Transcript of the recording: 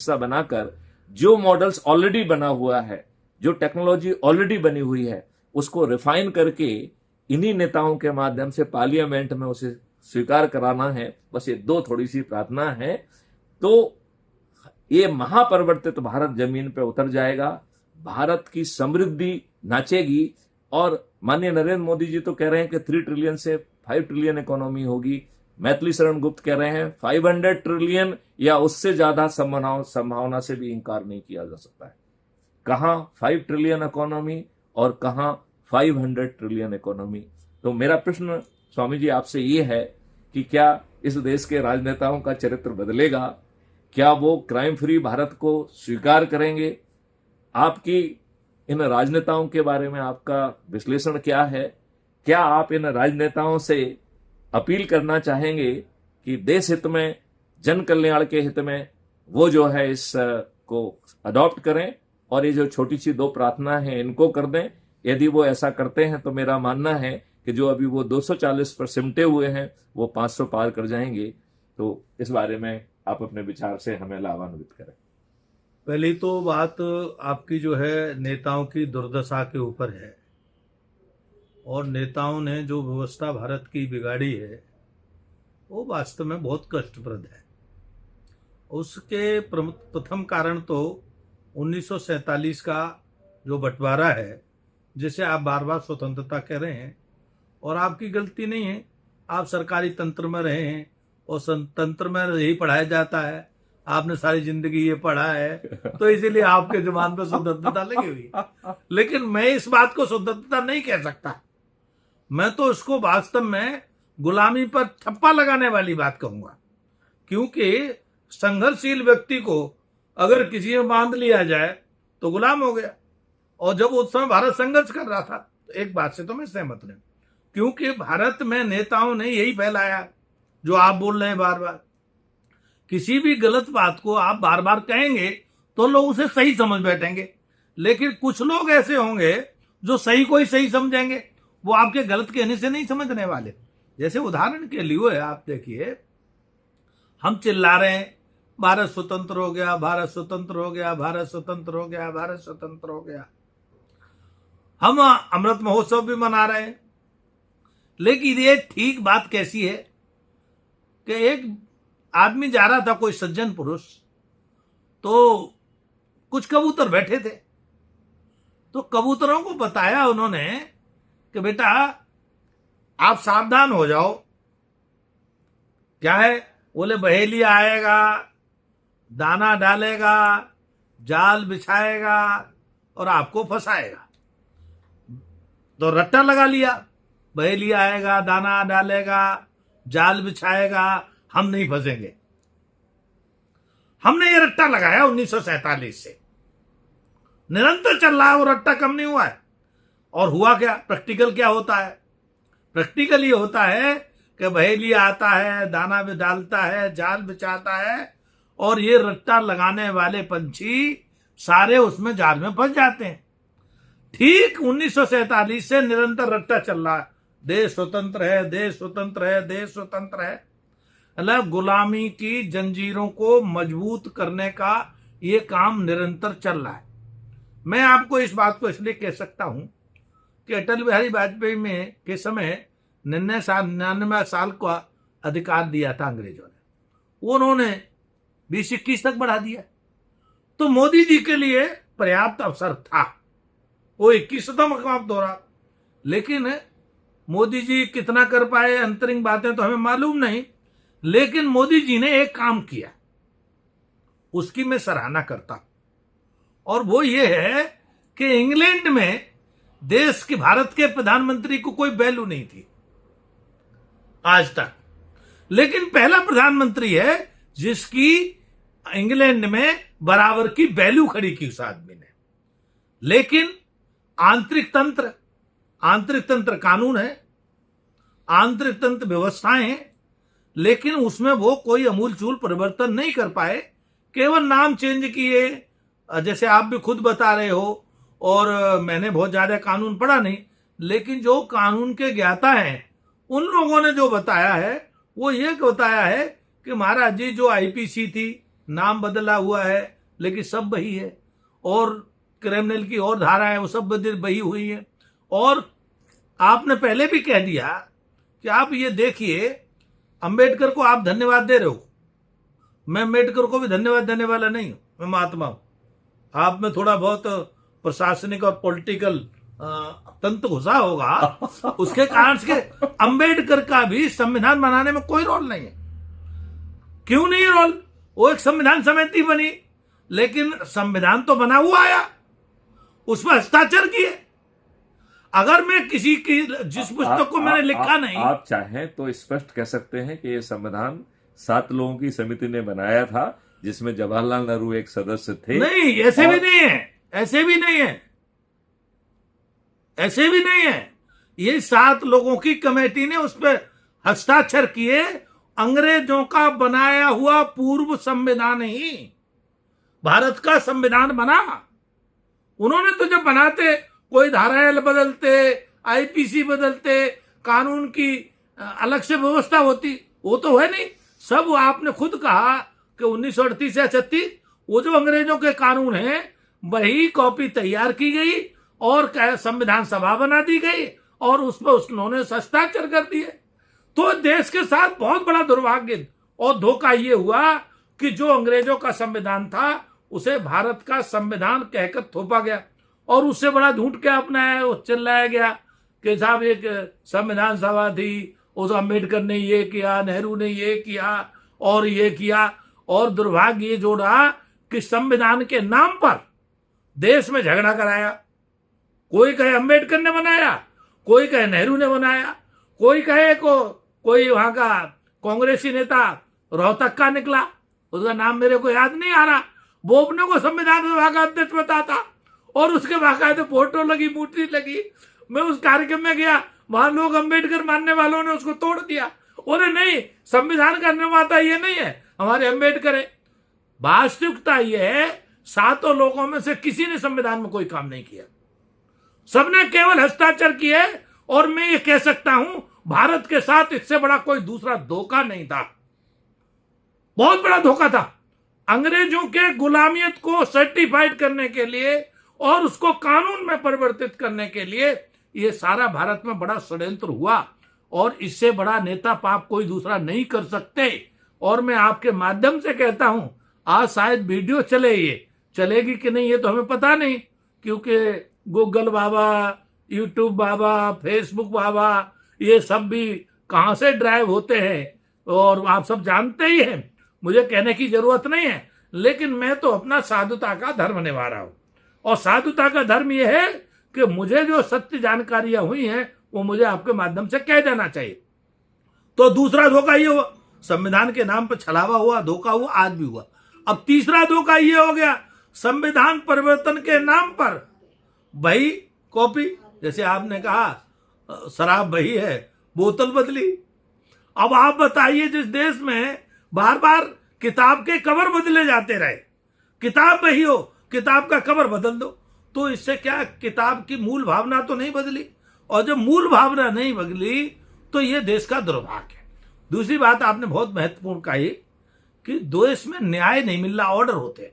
हिस्सा बनाकर जो मॉडल्स ऑलरेडी बना हुआ है, जो टेक्नोलॉजी ऑलरेडी बनी हुई है, उसको रिफाइन करके इन्हीं नेताओं के माध्यम से पार्लियामेंट में उसे स्वीकार कराना है। बस ये दो थोड़ी सी प्रार्थना है, तो ये महापरिवर्तित भारत जमीन पे उतर जाएगा, भारत की समृद्धि नाचेगी। और माननीय नरेंद्र मोदी जी तो कह रहे हैं कि 3 ट्रिलियन से 5 ट्रिलियन इकोनॉमी होगी। मैथिली शरण गुप्त कह रहे हैं 500 ट्रिलियन या उससे ज्यादा संभावना से भी इंकार नहीं किया जा सकता है। कहां 5 ट्रिलियन इकोनॉमी और कहां 500 ट्रिलियन इकोनॉमी। तो मेरा प्रश्न स्वामी जी आपसे ये है कि क्या इस देश के राजनेताओं का चरित्र बदलेगा? क्या वो क्राइम फ्री भारत को स्वीकार करेंगे? आपकी इन राजनेताओं के बारे में आपका विश्लेषण क्या है? क्या आप इन राजनेताओं से अपील करना चाहेंगे कि देश हित में, जन कल्याण के हित में वो जो है इस को अडॉप्ट करें और ये जो छोटी सी 2 प्रार्थना है इनको कर दें? यदि वो ऐसा करते हैं तो मेरा मानना है कि जो अभी वो 240 पर सिमटे हुए हैं वो 500 पार कर जाएंगे। तो इस बारे में आप अपने विचार से हमें लाभान्वित करें। पहली तो बात आपकी जो है नेताओं की दुर्दशा के ऊपर है, और नेताओं ने जो व्यवस्था भारत की बिगाड़ी है वो वास्तव में बहुत कष्टप्रद है। उसके प्रथम कारण तो 1947 का जो बंटवारा है, जिसे आप बार बार स्वतंत्रता कह रहे हैं, और आपकी गलती नहीं है, आप सरकारी तंत्र में रहे हैं और तंत्र में यही पढ़ाया जाता है, आपने सारी जिंदगी ये पढ़ा है, तो इसीलिए आपके जुबान पे स्वतंत्रता लगी हुई। लेकिन मैं इस बात को स्वतंत्रता नहीं कह सकता, मैं तो इसको वास्तव में गुलामी पर ठप्पा लगाने वाली बात कहूंगा। क्योंकि संघर्षशील व्यक्ति को अगर किसी में बांध लिया जाए तो गुलाम हो गया। और जब उस समय भारत संघर्ष कर रहा था तो एक बात से तो मैं सहमत नहीं, क्योंकि भारत में नेताओं ने यही फैलाया जो आप बोल रहे हैं बार बार। किसी भी गलत बात को आप बार बार कहेंगे तो लोग उसे सही समझ बैठेंगे, लेकिन कुछ लोग ऐसे होंगे जो सही को ही सही समझेंगे, वो आपके गलत कहने से नहीं समझने वाले। जैसे उदाहरण के लिए आप देखिए, हम चिल्ला रहे हैं भारत स्वतंत्र हो गया, भारत स्वतंत्र हो गया, भारत स्वतंत्र हो गया, भारत स्वतंत्र हो गया। हम अमृत महोत्सव भी मना रहे हैं, लेकिन ये ठीक बात कैसी है कि एक आदमी जा रहा था, कोई सज्जन पुरुष, तो कुछ कबूतर बैठे थे, तो कबूतरों को बताया उन्होंने कि बेटा आप सावधान हो जाओ। क्या है? बोले बहेलिया आएगा, दाना डालेगा, जाल बिछाएगा और आपको फंसाएगा। तो रट्टा लगा लिया, बहेलिया आएगा, दाना डालेगा, जाल बिछाएगा, हम नहीं फंसेंगे। हमने ये रट्टा लगाया 1947 से, निरंतर चल रहा है, वो रट्टा कम नहीं हुआ है। और हुआ क्या? प्रैक्टिकल क्या होता है? प्रैक्टिकल ये होता है कि बहेलिया आता है, दाना भी डालता है, जाल बिछाता है, और ये रट्टा लगाने वाले पंछी सारे उसमें जाल में फंस जाते हैं। ठीक 1947 से निरंतर रट्टा चल रहा है, देश स्वतंत्र है, देश स्वतंत्र है, देश स्वतंत्र है। मतलब गुलामी की जंजीरों को मजबूत करने का ये काम निरंतर चल रहा है। मैं आपको इस बात को इसलिए कह सकता हूं कि अटल बिहारी वाजपेयी में के समय 99 साल का अधिकार दिया था अंग्रेजों ने, वो उन्होंने 20-21 तक बढ़ा दिया। तो मोदी जी के लिए पर्याप्त अवसर था, वो 21वां मकाम दौरा। लेकिन मोदी जी कितना कर पाए, अंतरिंग बातें तो हमें मालूम नहीं, लेकिन मोदी जी ने एक काम किया, उसकी मैं सराहना करता हूं, और वो ये है कि इंग्लैंड में देश के, भारत के प्रधानमंत्री को कोई वैल्यू नहीं थी आज तक, लेकिन पहला प्रधानमंत्री है जिसकी इंग्लैंड में बराबर की वैल्यू खड़ी की उस आदमी ने। लेकिन आंतरिक तंत्र कानून है, आंतरिक तंत्र व्यवस्थाएं हैं, लेकिन उसमें वो कोई अमूलचूल परिवर्तन नहीं कर पाए, केवल नाम चेंज किए। जैसे आप भी खुद बता रहे हो, और मैंने बहुत ज्यादा कानून पढ़ा नहीं, लेकिन जो कानून के ज्ञाता हैं उन लोगों ने जो बताया है वो ये बताया है कि महाराज जी जो आईपीसी थी नाम बदला हुआ है लेकिन सब वही है, और क्रिमिनल की और धारा है वो सब वही हुई है। और आपने पहले भी कह दिया कि आप ये देखिए, अंबेडकर को आप धन्यवाद दे रहे हो, मैं अंबेडकर को भी धन्यवाद देने वाला नहीं हूं, मैं महात्मा हूं। आप में थोड़ा बहुत प्रशासनिक और पॉलिटिकल तंत्र घुसा होगा, उसके कारण से अंबेडकर का भी संविधान बनाने में कोई रोल नहीं है। क्यों नहीं है रोल? वो एक संविधान समिति बनी, लेकिन संविधान तो बना हुआ आया, उसमें हस्ताक्षर किए। अगर मैं किसी की जिस पुस्तक को मैंने लिखा नहीं, आप चाहें तो स्पष्ट कह सकते हैं कि ये संविधान 7 लोगों की समिति ने बनाया था, जिसमें जवाहरलाल नेहरू एक सदस्य थे। नहीं, ऐसे भी नहीं है, ऐसे भी नहीं है, ऐसे भी नहीं है। ये 7 लोगों की कमेटी ने उस पर हस्ताक्षर किए। अंग्रेजों का बनाया हुआ पूर्व संविधान ही भारत का संविधान बना। उन्होंने तो जब बनाते कोई धाराएं बदलते, आईपीसी बदलते, कानून की अलग से व्यवस्था होती, वो तो है नहीं। सब आपने खुद कहा कि 1938 या 36 वो जो अंग्रेजों के कानून हैं वही कॉपी तैयार की गई और संविधान सभा बना दी गई और उस पर उन्होंने हस्ताक्षर कर दिए। तो देश के साथ बहुत बड़ा दुर्भाग्य और धोखा ये हुआ कि जो अंग्रेजों का संविधान था उसे भारत का संविधान कहकर थोपा गया, और उससे बड़ा झूठ क्या अपनाया, वो चिल्लाया गया कि साहब एक संविधान सभा थी, उस अंबेडकर ने ये किया, नेहरू ने ये किया और ये किया। और दुर्भाग्य ये जोड़ा कि संविधान के नाम पर देश में झगड़ा कराया। कोई कहे अंबेडकर ने बनाया, कोई कहे नेहरू ने बनाया, कोई कहे कोई वहां का कांग्रेसी नेता रोहतक का निकला, उसका नाम मेरे को याद नहीं आ रहा, वो अपने को संविधान सभा का अध्यक्ष बताता और उसके बाकायदे फोटो लगी, मूर्ति लगी। मैं उस कार्यक्रम में गया, वहां लोग अंबेडकर मानने वालों ने उसको तोड़ दिया। बोले नहीं, संविधान का निर्माता ये नहीं है, हमारे अंबेडकर है। वास्तविकता ये है 7 लोगों में से किसी ने संविधान में कोई काम नहीं किया, सबने केवल हस्ताक्षर किए। और मैं ये कह सकता हूं भारत के साथ इससे बड़ा कोई दूसरा धोखा नहीं था, बहुत बड़ा धोखा था। अंग्रेजों के गुलामियत को सर्टिफाइड करने के लिए और उसको कानून में परिवर्तित करने के लिए ये सारा भारत में बड़ा षड्यंत्र हुआ, और इससे बड़ा नेता पाप कोई दूसरा नहीं कर सकते। और मैं आपके माध्यम से कहता हूं, आज शायद वीडियो चले, ये चलेगी कि नहीं ये तो हमें पता नहीं, क्योंकि गूगल बाबा, यूट्यूब बाबा, फेसबुक बाबा, ये सब भी कहां से ड्राइव होते हैं और आप सब जानते ही हैं, मुझे कहने की जरूरत नहीं है। लेकिन मैं तो अपना साधुता का धर्म निभा रहा हूं, और साधुता का धर्म यह है कि मुझे जो सत्य जानकारियां हुई हैं वो मुझे आपके माध्यम से कह देना चाहिए। तो दूसरा धोखा ये हुआ, संविधान के नाम पर छलावा हुआ, धोखा हुआ, आज भी हुआ। अब तीसरा धोखा ये हो गया, संविधान परिवर्तन के नाम पर वही कॉपी, जैसे आपने कहा शराब वही है, बोतल बदली। अब आप बताइए, जिस देश में बार बार किताब के कवर बदले जाते रहे, किताब वही हो, किताब का कवर बदल दो, तो इससे क्या, किताब की मूल भावना तो नहीं बदली, और जब मूल भावना नहीं बदली तो ये देश का दुर्भाग्य है। दूसरी बात आपने बहुत महत्वपूर्ण कही कि देश में न्याय नहीं मिल रहा, ऑर्डर होते हैं।